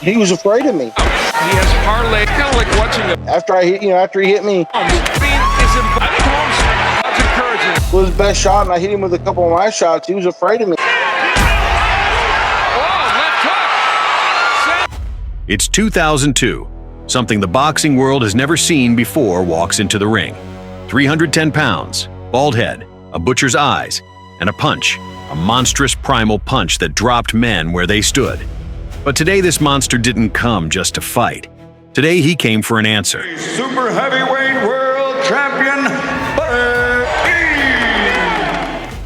He was afraid of me. He has parlay, kind of like watching a... After he hit me. I think Holmes, that's encouraging. It was his best shot, and I hit him with a couple of my shots. He was afraid of me. Oh, left hook. It's 2002. Something the boxing world has never seen before walks into the ring. 310 pounds, bald head, a butcher's eyes, and a punch. A monstrous primal punch that dropped men where they stood. But today this monster didn't come just to fight. Today he came for an answer. Super heavyweight world champion, Butterbean!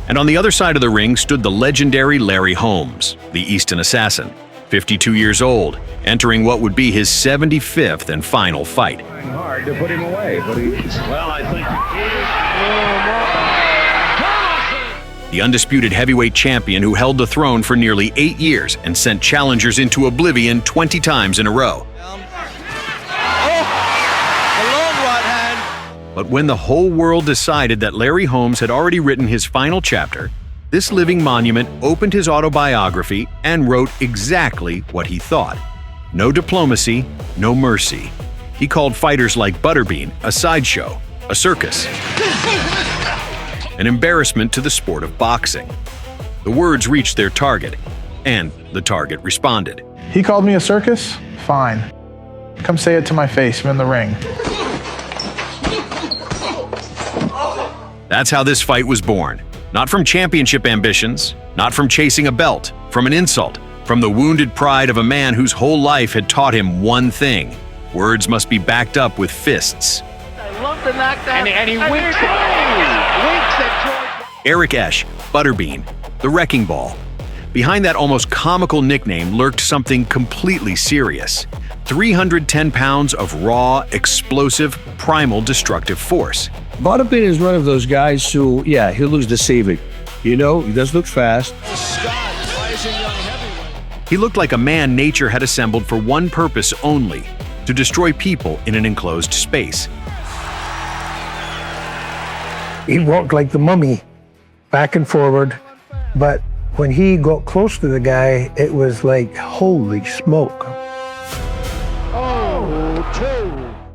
And on the other side of the ring stood the legendary Larry Holmes, the Easton Assassin, 52 years old, entering what would be his 75th and final fight. Hard to put him away, but I think The undisputed heavyweight champion who held the throne for nearly 8 years and sent challengers into oblivion 20 times in a row. But when the whole world decided that Larry Holmes had already written his final chapter, this living monument opened his autobiography and wrote exactly what he thought. No diplomacy, no mercy. He called fighters like Butterbean a sideshow, a circus, an embarrassment to the sport of boxing. The words reached their target, and the target responded. He called me a circus? Fine. Come say it to my face. I'm in the ring. That's how this fight was born. Not from championship ambitions, not from chasing a belt, from an insult, from the wounded pride of a man whose whole life had taught him one thing: words must be backed up with fists. I love the knockdown. And he winks at George. Eric Esch, Butterbean, the Wrecking Ball. Behind that almost comical nickname lurked something completely serious. 310 pounds of raw, explosive, primal destructive force. Butterbean is one of those guys who, yeah, he looks deceiving. You know, he does look fast. He looked like a man nature had assembled for one purpose only: to destroy people in an enclosed space. He walked like the mummy, back and forward, but when he got close to the guy, it was like, holy smoke.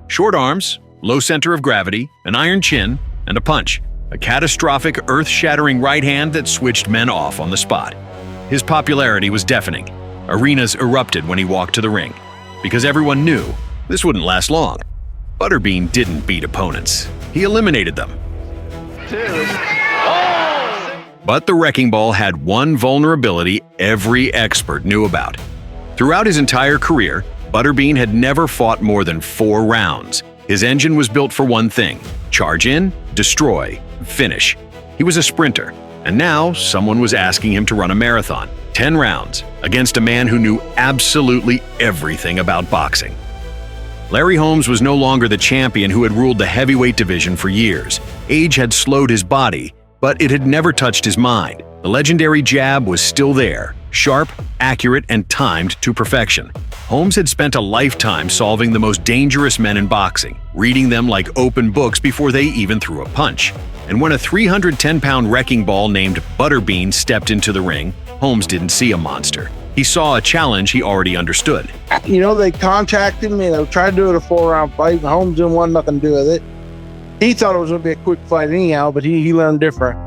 Short arms, low center of gravity, an iron chin, and a punch. A catastrophic, earth-shattering right hand that switched men off on the spot. His popularity was deafening. Arenas erupted when he walked to the ring, because everyone knew this wouldn't last long. Butterbean didn't beat opponents. He eliminated them. But the Wrecking Ball had one vulnerability every expert knew about. Throughout his entire career, Butterbean had never fought more than 4 rounds. His engine was built for one thing: charge in, destroy, finish. He was a sprinter, and now someone was asking him to run a marathon, 10 rounds, against a man who knew absolutely everything about boxing. Larry Holmes was no longer the champion who had ruled the heavyweight division for years. Age had slowed his body, but it had never touched his mind. The legendary jab was still there, sharp, accurate, and timed to perfection. Holmes had spent a lifetime solving the most dangerous men in boxing, reading them like open books before they even threw a punch. And when a 310-pound wrecking ball named Butterbean stepped into the ring, Holmes didn't see a monster. He saw a challenge he already understood. You know, they contacted me. They tried to do it a 4-round fight, and Holmes didn't want nothing to do with it. He thought it was going to be a quick fight anyhow, but he learned different.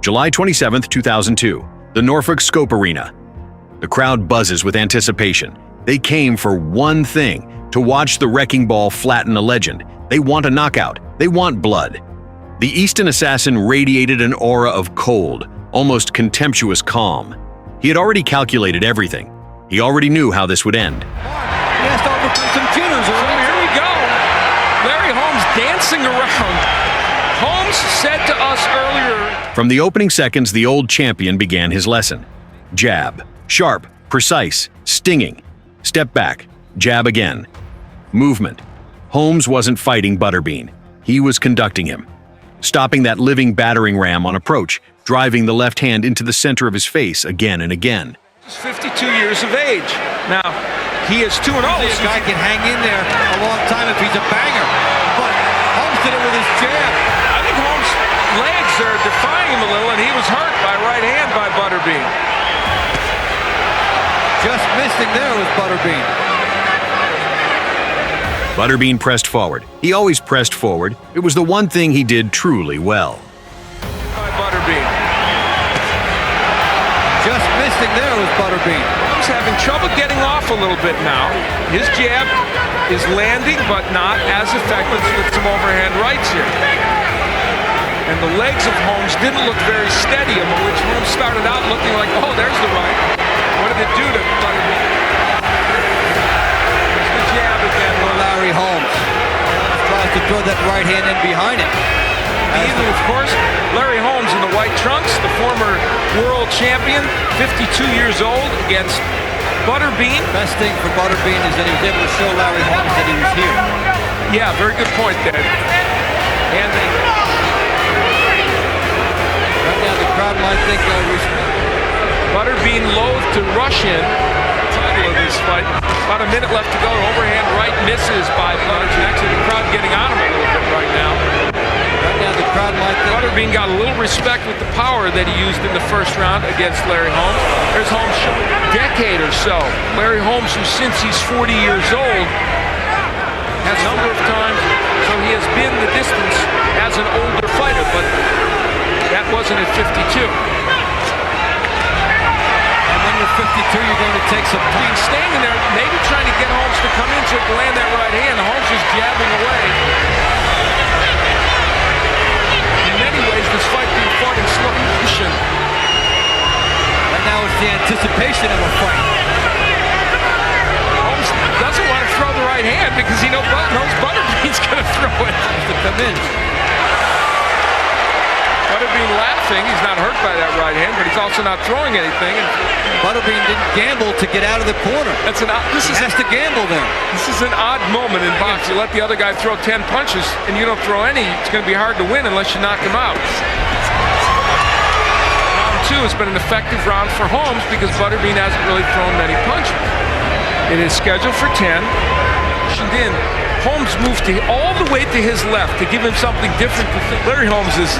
July 27, 2002, the Norfolk Scope Arena. The crowd buzzes with anticipation. They came for one thing: to watch the Wrecking Ball flatten a legend. They want a knockout. They want blood. The Easton Assassin radiated an aura of cold, almost contemptuous calm. He had already calculated everything. He already knew how this would end. He has to overcome some jitters. Here we go. Larry Holmes dancing around. Holmes said to us earlier. From the opening seconds, the old champion began his lesson. Jab. Sharp, precise, stinging. Step back. Jab again. Movement. Holmes wasn't fighting Butterbean. He was conducting him. Stopping that living battering ram on approach, driving the left hand into the center of his face again and again. He's 52 years of age. Now, he is 2-0. This guy can hang in there a long time if he's a banger. But Holmes did it with his jab. I think Holmes' legs are defying him a little, and he was hurt by right hand by Butterbean. Just missing there with Butterbean. Butterbean pressed forward. He always pressed forward. It was the one thing he did truly well. By Butterbean. Just missing there with Butterbean. He's having trouble getting off a little bit now. His jab is landing, but not as effective with some overhand rights here. And the legs of Holmes didn't look very steady, which Holmes started out looking like, oh, there's the right. What did it do to Butterbean? There's the jab again. For Larry Holmes. Tries to throw that right hand in behind him. Even, of course, Larry Holmes in the white trunks, the former world champion, 52 years old, against Butterbean. Best thing for Butterbean is that he was able to show Larry Holmes that he was here. Yeah, very good point there. And right now the crowd might think Butterbean loath to rush in. Title of this fight. About a minute left to go. Overhand right misses by Butterbean. Actually, the crowd getting on him a little bit right now. Right now the crowd might think Butterbean got a little respect with the power that he used in the first round against Larry Holmes. There's Holmes showing a decade or so. Larry Holmes, who since he's 40 years old, has a number of times, so he has been the distance as an older fighter, but that wasn't at 52. And when you're 52, you're going to take some time. Standing there, maybe trying to get Holmes to come in so he can land that right hand. Holmes is jabbing away. In many ways, this fight being fought in slow motion. Right now it's the anticipation of a fight. Holmes doesn't want to throw the right hand because he knows Butterbean's going to throw it. To come in. Butterbean laughing. He's not hurt by that right hand, but he's also not throwing anything. And Butterbean didn't gamble to get out of the corner. He has to gamble there. This is an odd moment in boxing. You let the other guy throw 10 punches and you don't throw any, it's going to be hard to win unless you knock him out. Round two has been an effective round for Holmes because Butterbean hasn't really thrown many punches. It is scheduled for 10. In. Holmes moved all the way to his left to give him something different. Larry Holmes is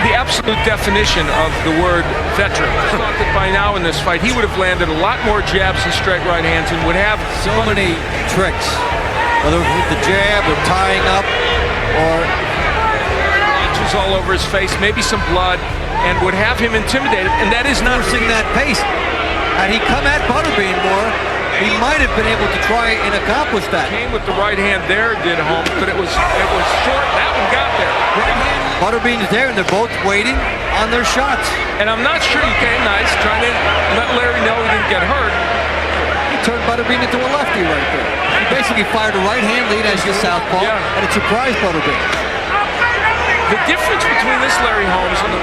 the absolute definition of the word veteran. I thought that by now in this fight he would have landed a lot more jabs and straight right hands and would have so many tricks, whether with the jab or tying up or inches all over his face, maybe some blood, and would have him intimidated, and that is not forcing that pace. Had he come at Butterbean more, he might have been able to try and accomplish that. Came with the right hand there, did Holmes, but it was short. That one got there. Right hand. Butterbean is there, and they're both waiting on their shots. And I'm not sure he came nice, trying to let Larry know he didn't get hurt. He turned Butterbean into a lefty right there. He basically fired a right hand lead as your southpaw, and it surprised Butterbean. The difference between this Larry Holmes and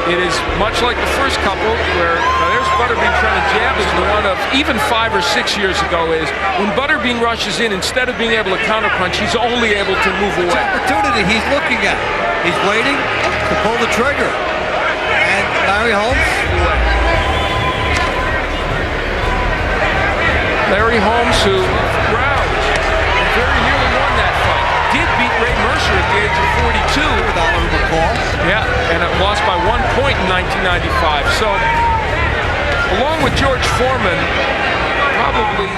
it is much like the first couple, where there's Butterbean trying to jab, is the one of even 5 or 6 years ago is when Butterbean rushes in, instead of being able to counterpunch, he's only able to move away. It's opportunity he's looking at. He's waiting to pull the trigger. And Larry Holmes. Larry Holmes, who roused, very nearly won that fight, did beat Ray Mercer at the age of 42. With Oliver McCall. Yeah, and it lost by 1 point in 1995. So, along with George Foreman, probably.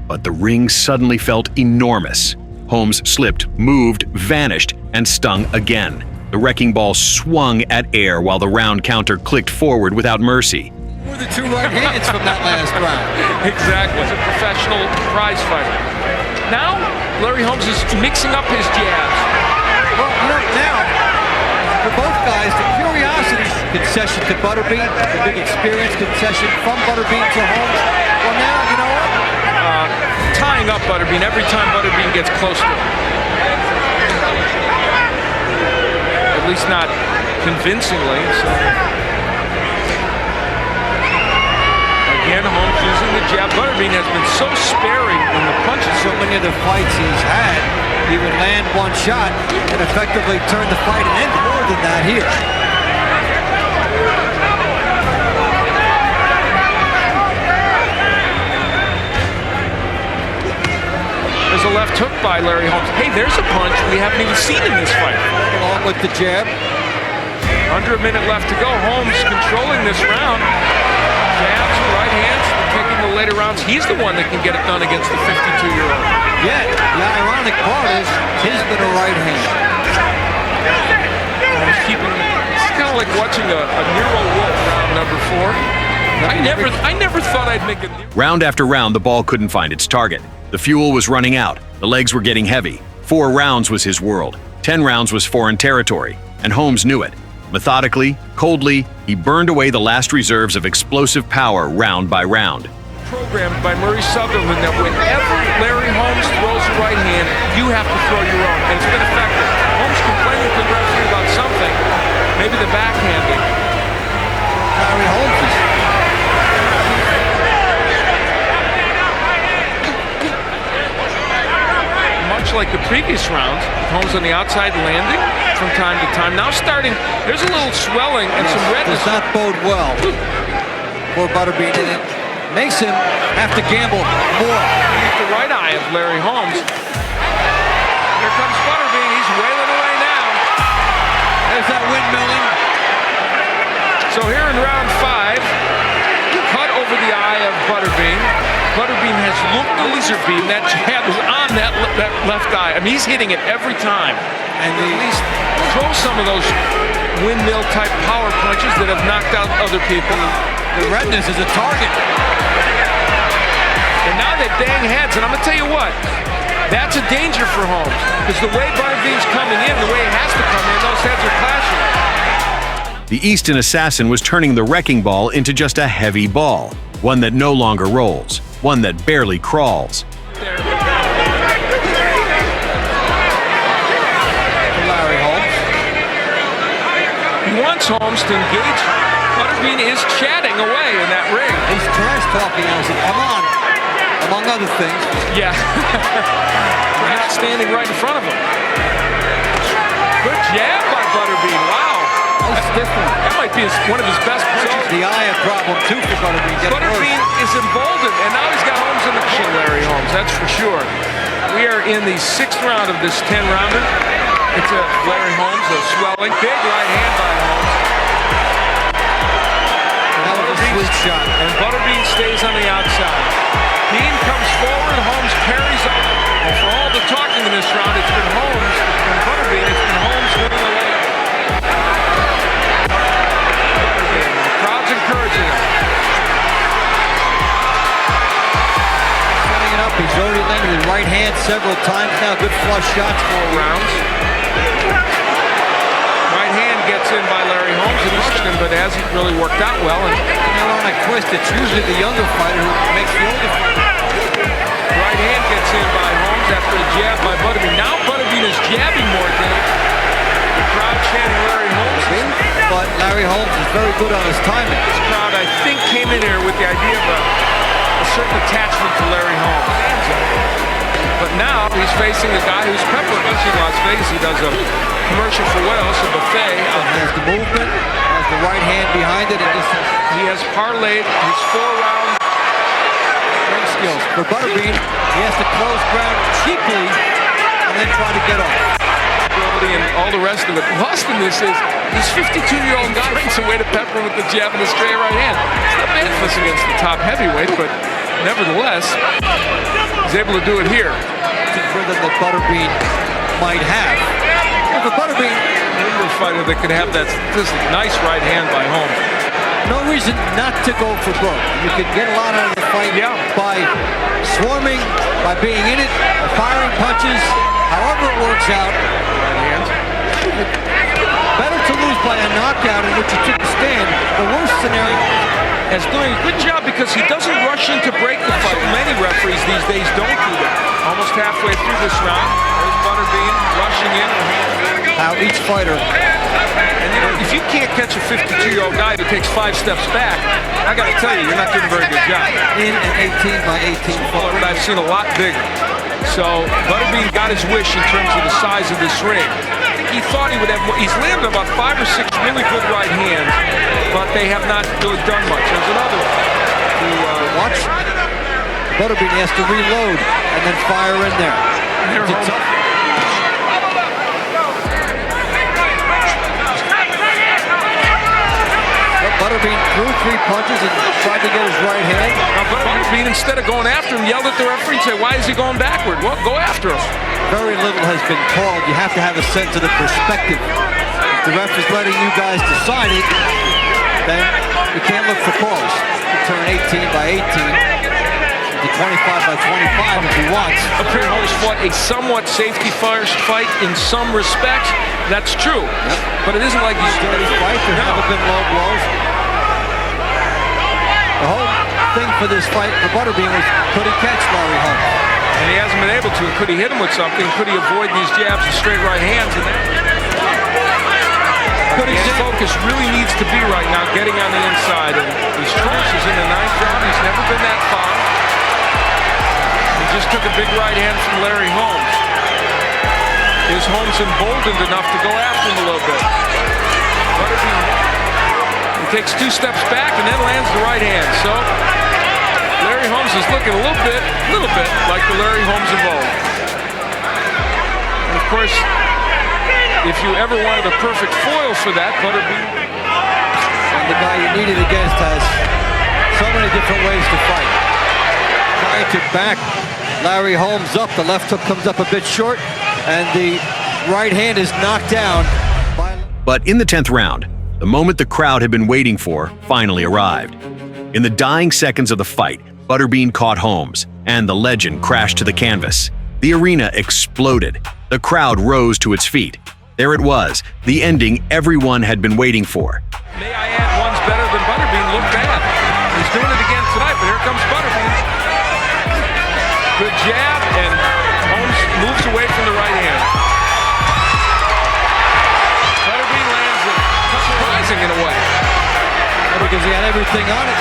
But the ring suddenly felt enormous. Holmes slipped, moved, vanished, and stung again. The wrecking ball swung at air while the round counter clicked forward without mercy. Were the 2 right hands from that last round. Exactly. He's a professional prize fighter. Now, Larry Holmes is mixing up his jabs. Well, now, for both guys, the curiosity concession to Butterbean, the big experience concession from Butterbean to Holmes. Well, now, you know what? Tying up Butterbean every time Butterbean gets close to him. At least not convincingly. So. Again, Holmes using the jab. Butterbean has been so sparing in the punches. So many of the fights he's had, he would land one shot and effectively turn the fight and end more than that here. There's a left hook by Larry Holmes. Hey, there's a punch we haven't even seen in this fight. Along with the jab. Under a minute left to go. Holmes controlling this round. Jabs, right hands, kicking the leg tighter rounds, he's the one that can get it done against the 52-year-old. Yet, the ironic part is his been a right hand. It's kind of like watching a Nero Wolf round number 4. I never thought I'd make a... Round after round, the ball couldn't find its target. The fuel was running out. The legs were getting heavy. 4 rounds was his world. 10 rounds was foreign territory, and Holmes knew it. Methodically, coldly, he burned away the last reserves of explosive power round by round. Programmed by Murray Sutherland that whenever Larry Holmes throws a right hand, you have to throw your own, and it's been effective. Holmes complaining to the referee about something, maybe the backhanding. Larry Holmes is... Much like the previous rounds, Holmes on the outside landing from time to time. Now starting, there's a little swelling and some redness. Does not bode well for Butterbean, and it makes him have to gamble more. The right eye of Larry Holmes. Here comes Butterbean. He's wailing away now. There's that windmilling. So here in round 5, cut over the eye of Butterbean. Butterbean has looked the lizard beam. That jab is on that left eye. I mean, he's hitting it every time. And at least throw some of those windmill-type power punches that have knocked out other people. The redness is a target. And now they bang heads. And I'm going to tell you what, that's a danger for Holmes. Because the way Butterbean's coming in, the way he has to come in, those heads are clashing. The Easton Assassin was turning the wrecking ball into just a heavy ball, one that no longer rolls, one that barely crawls. Larry Holmes. He wants Holmes to engage. Butterbean is chatting away in that ring. He's trash talking Allison. Come on. Among other things. Yeah. We're not standing right in front of him. Good jab by Butterbean. Wow. That's different. That might be one of his best punches. The eye of problem too for Butterbean. Butterbean is emboldened, and now he's got Holmes in the machine. Larry Holmes, that's for sure. We are in the 6th round of this 10-rounder. It's a Larry Holmes, a swelling, big right hand by Holmes. That was a sweet shot. And Butterbean stays on the outside. Bean comes forward, Holmes parries up. And for all the talking in this round, it's been Holmes and Butterbean. It's been Holmes winning the leg. Butterbean, the crowd's encouraging him. Setting it up, he's already landed his right hand several times now. Good flush shots, 4 rounds. Right hand gets in by Larry Holmes in Easton, but it hasn't really worked out well. And an ironic twist, it's usually the younger fighter who makes the older fighter. Right hand gets in by Holmes after a jab by Butterbean. Now Butterbean is jabbing more than it. The crowd chanting Larry Holmes. But Larry Holmes is very good on his timing. This crowd, I think, came in here with the idea of a certain attachment to Larry Holmes. But now he's facing a guy who's peppered us in Las Vegas. He does a commercial for Wales, a buffet. Has the movement, has the right hand behind it. He has parlayed his 4-round ring skills. For Butterbean, he has to close ground cheaply and then try to get off. And all the rest of it. Lost in this is this 52-year-old guy finds a way to pepper him with the jab and the straight right hand. It's not bad for this against the top heavyweight, but nevertheless, he's able to do it here. Further than Butterbean might have. For Butterbean, a fighter that could have that statistic. Nice right hand by Holmes. No reason not to go for broke. You can get a lot out of the fight by swarming, by being in it, by firing punches, however it works out. Better to lose by a knockout in which you took a stand. The worst scenario. Is doing a good job because he doesn't rush in to break the fight. Many referees these days don't do that. Almost halfway through this round, there's Butterbean rushing in. How each fighter. And you know, if you can't catch a 52-year-old guy who takes 5 steps back, I got to tell you, you're not doing a very good job. In an 18 by 18 fight. But I've seen a lot bigger. So Butterbean got his wish in terms of the size of this ring. I think he thought he would have more. He's landed about 5 or 6 really good right hands, but they have not really done much. There's another one. To watch Butterbean has to reload and then fire in there. Butterbean threw 3 punches and tried to get his right hand. Now Butterbean Butterbean, instead of going after him, yelled at the referee and said, "Why is he going backward?" Well, go after him. Very little has been called. You have to have a sense of the perspective. If the ref is letting you guys decide it, then you can't look for calls. You turn 18 by 18 to 25 by 25 if he wants. Appear Holmes fought a somewhat safety-first fight in some respects. That's true. Yep. But it isn't like he's Dirty fight. There haven't been low blows. The whole thing for this fight for Butterbean was, could he catch Larry Holmes? And he hasn't been able to. Could he hit him with something? Could he avoid these jabs and straight right hands? And his focus really needs to be right now getting on the inside. And he's close. He's in the 9th round. He's never been that far. He just took a big right hand from Larry Holmes. Is Holmes emboldened enough to go after him a little bit? Butterbean, he takes 2 steps back and then lands the right hand. So Larry Holmes is looking a little bit like the Larry Holmes of old. And of course, if you ever wanted a perfect foil for that, Butterbean. And the guy you needed against has so many different ways to fight. Trying to back Larry Holmes up. The left hook comes up a bit short, and the right hand is knocked down. But in the 10th round, the moment the crowd had been waiting for finally arrived. In the dying seconds of the fight, Butterbean caught Holmes, and the legend crashed to the canvas. The arena exploded. The crowd rose to its feet. There it was, the ending everyone had been waiting for. May I add, one's better than Butterbean. Look bad. He's doing it again tonight, but here comes Butterbean. Good jab, and Holmes moves away from the right hand. Butterbean lands it. Surprising in a way. Because he had everything on it.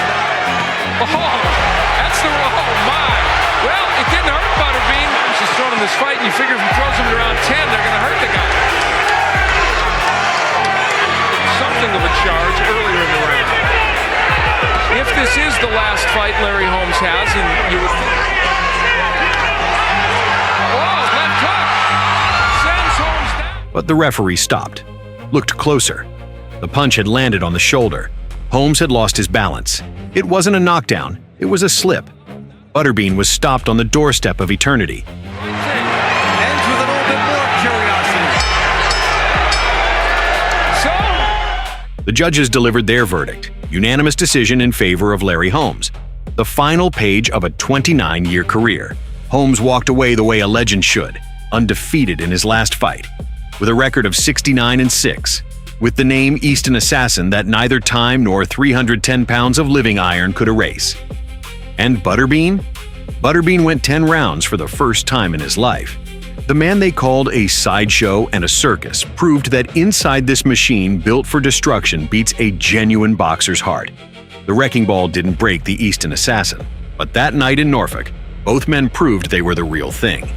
Oh, that's the oh my. Well, it didn't hurt Butterbean. Holmes is throwing him this fight, and you figure if he throws him around 10, they're going to hurt the guy. Something of a charge earlier in the round. If this is the last fight Larry Holmes has, and you would think. Oh, left hook. Sends Holmes down. But the referee stopped, looked closer. The punch had landed on the shoulder. Holmes had lost his balance. It wasn't a knockdown, it was a slip. Butterbean was stopped on the doorstep of eternity. Ends with a little bit more curiosity. The judges delivered their verdict, unanimous decision in favor of Larry Holmes. The final page of a 29-year career. Holmes walked away the way a legend should, undefeated in his last fight, with a record of 69-6. With the name Easton Assassin that neither time nor 310 pounds of living iron could erase. And Butterbean? Butterbean went 10 rounds for the first time in his life. The man they called a sideshow and a circus proved that inside this machine built for destruction beats a genuine boxer's heart. The wrecking ball didn't break the Easton Assassin, but that night in Norfolk, both men proved they were the real thing.